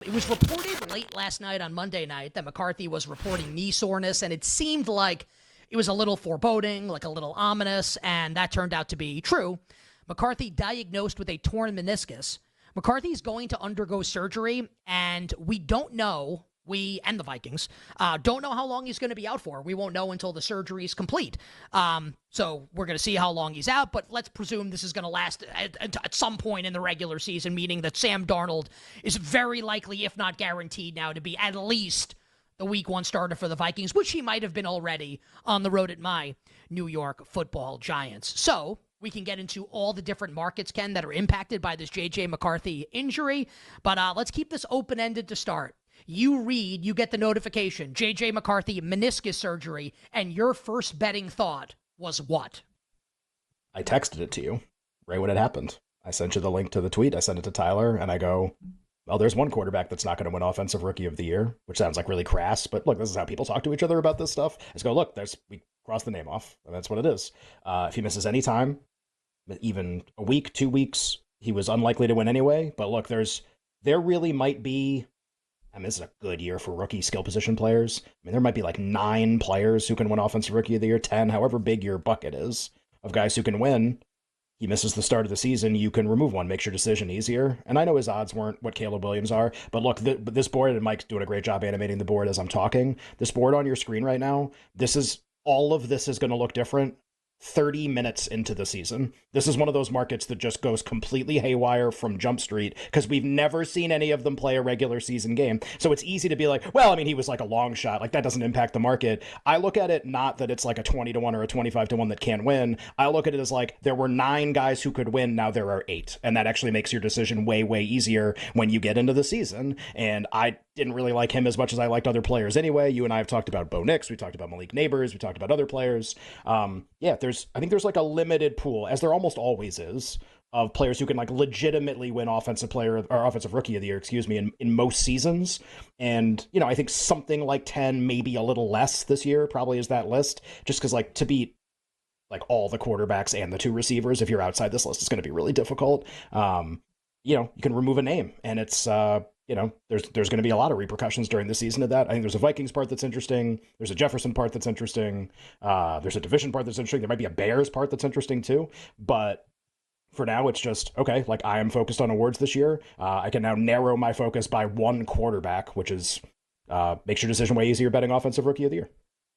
It was reported late last night on Monday night that McCarthy was reporting knee soreness, and it seemed like it was a little foreboding, like a little ominous, and that turned out to be true. McCarthy diagnosed with a torn meniscus. McCarthy's going to undergo surgery, and we don't know, we and the Vikings don't know how long he's going to be out for. We won't know until the surgery is complete. So we're going to see how long he's out, but let's presume this is going to last at some point in the regular season, meaning that Sam Darnold is very likely, if not guaranteed now, to be at least the week one starter for the Vikings, which he might have been already on the road at my New York Football Giants. So we can get into all the different markets, Ken, that are impacted by this J.J. McCarthy injury, but let's keep this open-ended to start. You read, you get the notification, J.J. McCarthy meniscus surgery, and your first betting thought was what? I texted it to you right when it happened. I sent you the link to the tweet. I sent it to Tyler, and I go, well, there's one quarterback that's not going to win Offensive Rookie of the Year, which sounds like really crass, but look, this is how people talk to each other about this stuff. I just go, look, we cross the name off, and that's what it is. If he misses any time, even a week, 2 weeks, he was unlikely to win anyway. But look, there really might be, I mean, this is a good year for rookie skill position players. I mean, there might be like 9 players who can win Offensive Rookie of the Year, 10, however big your bucket is of guys who can win. He misses the start of the season, you can remove one, makes your decision easier. And I know his odds weren't what Caleb Williams are, but look, this board, and Mike's doing a great job animating the board as I'm talking. This board on your screen right now, all of this is going to look different 30 minutes into the season. This is one of those markets that just goes completely haywire from Jump Street because we've never seen any of them play a regular season game. So it's easy to be like, well, I mean, he was like a long shot. Like that doesn't impact the market. I look at it not that it's like a 20-1 or a 25-1 that can't win. I look at it as like there were 9 guys who could win. Now there are 8. And that actually makes your decision way, way easier when you get into the season. And I didn't really like him as much as I liked other players anyway. You and I have talked about Bo Nix. We talked about Malik Neighbors. We talked about other players. I think there's like a limited pool, as there almost always is, of players who can like legitimately win Offensive Rookie of the Year, in most seasons. And, I think something like 10, maybe a little less this year probably is that list, just because like to beat like all the quarterbacks and the 2 receivers, if you're outside this list, it's going to be really difficult. You can remove a name, and it's, there's going to be a lot of repercussions during the season of that. I think there's a Vikings part that's interesting. There's a Jefferson part that's interesting. There's a division part that's interesting. There might be a Bears part that's interesting too. But for now, it's just, okay, like I am focused on awards this year. I can now narrow my focus by one quarterback, which is makes your decision way easier betting Offensive Rookie of the Year.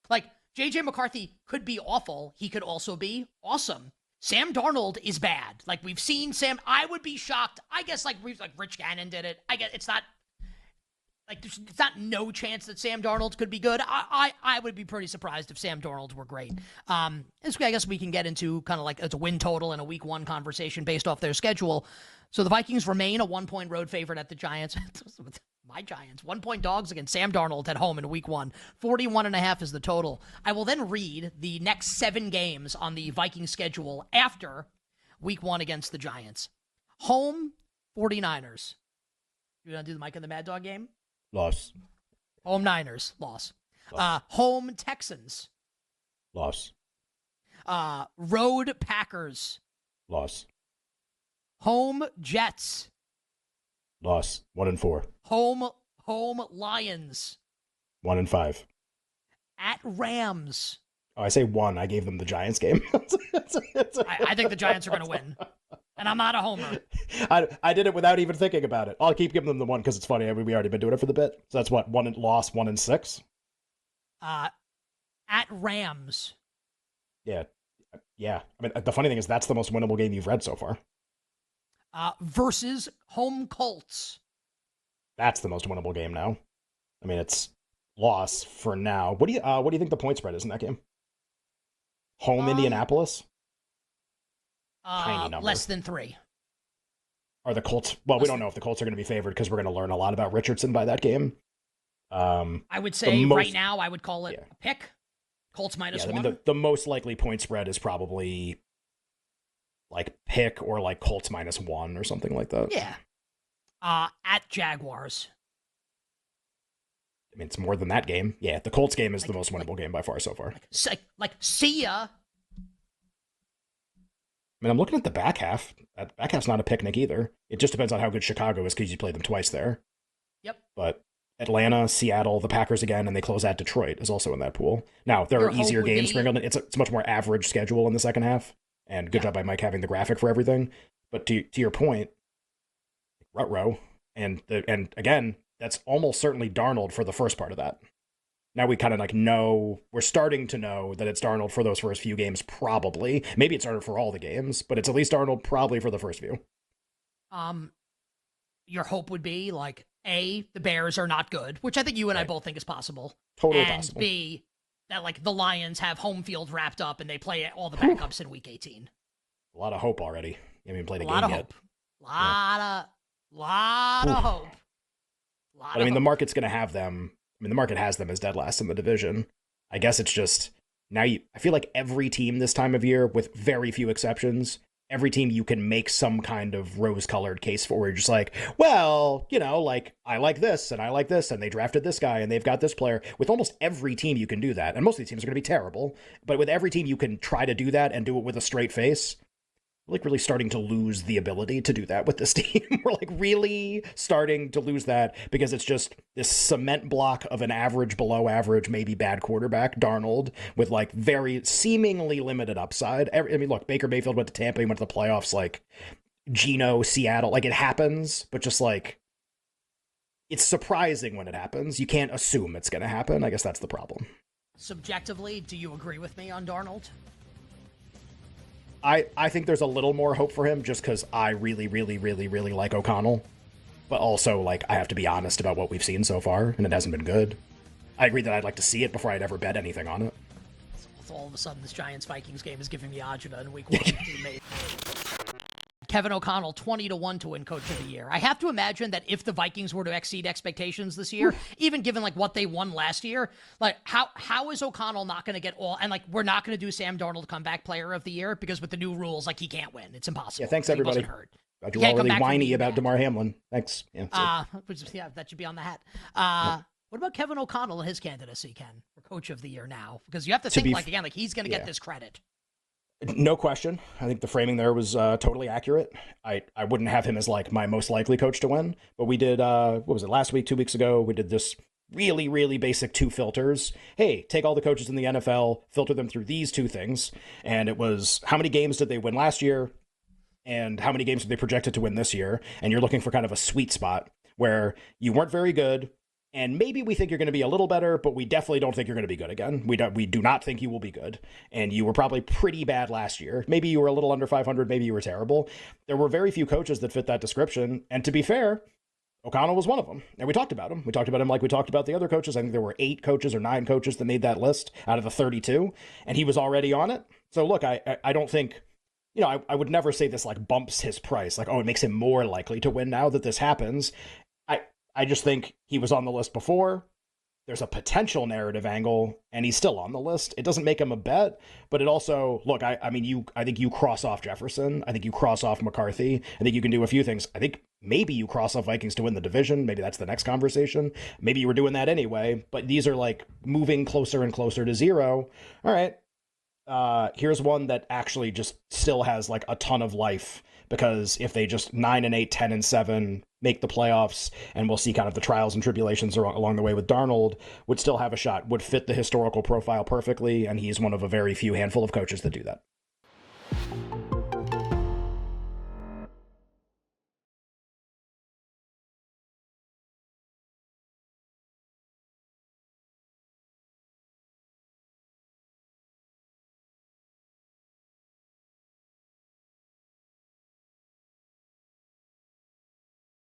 Like, J.J. McCarthy could be awful. He could also be awesome. Sam Darnold is bad. Like, we've seen Sam. I would be shocked. I guess, like Rich Gannon did it. I guess it's not, like, there's not no chance that Sam Darnold could be good. I would be pretty surprised if Sam Darnold were great. I guess we can get into kind of like it's a win total and a week 1 conversation based off their schedule. So the Vikings remain a 1-point road favorite at the Giants. My Giants, 1-point dogs against Sam Darnold at home in week 1. 41.5 is the total. I will then read the next 7 games on the Vikings schedule after week 1 against the Giants. Home, 49ers. You want to do the Mike and the Mad Dog game? Loss. Home Niners, loss. Home Texans. Loss. Road Packers. Loss. Home Jets. Loss. 1-4. Home Lions. 1-5. At Rams. Oh, I say 1. I gave them the Giants game. I think the Giants are going to win. And I'm not a homer. I did it without even thinking about it. I'll keep giving them the 1 because it's funny. I mean, we already been doing it for the bit. So that's what, 1 loss, 1-6? At Rams. Yeah. I mean, the funny thing is that's the most winnable game you've read so far. Versus home Colts. That's the most winnable game now. I mean, it's loss for now. What do you think the point spread is in that game? Home Indianapolis? Tiny number. Less than 3. Are the Colts? Well, we don't know if the Colts are going to be favored because we're going to learn a lot about Richardson by that game. I would say right now I would call it a pick. Colts -1. I mean, the most likely point spread is probably like pick or like Colts -1 or something like that. Yeah. At Jaguars. I mean, it's more than that game. Yeah, the Colts game is the most winnable game by far so far. See ya. I mean, I'm looking at the back half. That back half's not a picnic either. It just depends on how good Chicago is because you played them twice there. Yep. but Atlanta, Seattle, the Packers again, and they close at Detroit is also in that pool. Now, there Your are hope easier would games be- sprinkled in. It's a much more average schedule in the second half, and good Yeah. job by Mike having the graphic for everything. But to your point, Rutrow, and again, that's almost certainly Darnold for the first part of that. Now we kind of like know, we're starting to know that it's Darnold for those first few games, probably. Maybe it's Darnold for all the games, but it's at least Darnold probably for the first few. Your hope would be like A, the Bears are not good, which I think you and I Right. both think is possible. Totally and possible. B, that like the Lions have home field wrapped up and they play all the backups in week 18. A lot of hope already. You haven't even played a lot game of yet. hope. Lot of hope. But I mean, the market's going to have them. I mean, the market has them as dead last in the division. I guess it's just now I feel like every team this time of year, with very few exceptions, every team you can make some kind of rose-colored case for. Where you're just like, well, like I like this and I like this, and they drafted this guy and they've got this player. With almost every team, you can do that, and most of these teams are going to be terrible. But with every team, you can try to do that and do it with a straight face. We're like really starting to lose the ability to do that with this team. We're like really starting to lose that because it's just this cement block of an average, below average, maybe bad quarterback, Darnold, with like very seemingly limited upside. I mean, look, Baker Mayfield went to Tampa, he went to the playoffs, like Geno, Seattle, like it happens, but just like it's surprising when it happens. You can't assume it's going to happen. I guess that's the problem. Subjectively, do you agree with me on Darnold? I think there's a little more hope for him just because I really, really, really, really like O'Connell. But also, like, I have to be honest about what we've seen so far, and it hasn't been good. I agree that I'd like to see it before I'd ever bet anything on it. So all of a sudden, this Giants-Vikings game is giving me agita in week 1. Kevin O'Connell, 20-1 to win Coach of the Year. I have to imagine that if the Vikings were to exceed expectations this year, even given like what they won last year, like how is O'Connell not going to get all? And like we're not going to do Sam Darnold comeback player of the year because with the new rules, like he can't win. It's impossible. Yeah, thanks everybody. He wasn't hurt. You're all really whiny about DeMar Hamlin. Thanks. Yeah, yeah, that should be on the hat. What about Kevin O'Connell and his candidacy, Ken, for Coach of the Year now? Because you have to think like again, like he's going to get this credit. No question. I think the framing there was totally accurate. I wouldn't have him as like my most likely coach to win, but we did, what was it, last week, 2 weeks ago, we did this really, really basic 2 filters. Hey, take all the coaches in the NFL, filter them through these 2 things. And it was how many games did they win last year and how many games did they projected to win this year? And you're looking for kind of a sweet spot where you weren't very good, and maybe we think you're going to be a little better, but we definitely don't think you're going to be good again. We do not think you will be good. And you were probably pretty bad last year. Maybe you were a little under 500. Maybe you were terrible. There were very few coaches that fit that description. And to be fair, O'Connell was one of them. And we talked about him. We talked about him like we talked about the other coaches. I think there were 8 coaches or 9 coaches that made that list out of the 32. And he was already on it. So look, I don't think, I would never say this like bumps his price. Like, oh, it makes him more likely to win now that this happens. I just think he was on the list before. There's a potential narrative angle, and he's still on the list. It doesn't make him a bet, but it also, look, I think you cross off Jefferson. I think you cross off McCarthy. I think you can do a few things. I think maybe you cross off Vikings to win the division. Maybe that's the next conversation. Maybe you were doing that anyway, but these are like moving closer and closer to 0. All right. Here's one that actually just still has like a ton of life, because if they just 9-8, 10-7 make the playoffs, and we'll see kind of the trials and tribulations along the way with Darnold, would still have a shot, would fit the historical profile perfectly, and he's one of a very few handful of coaches that do that.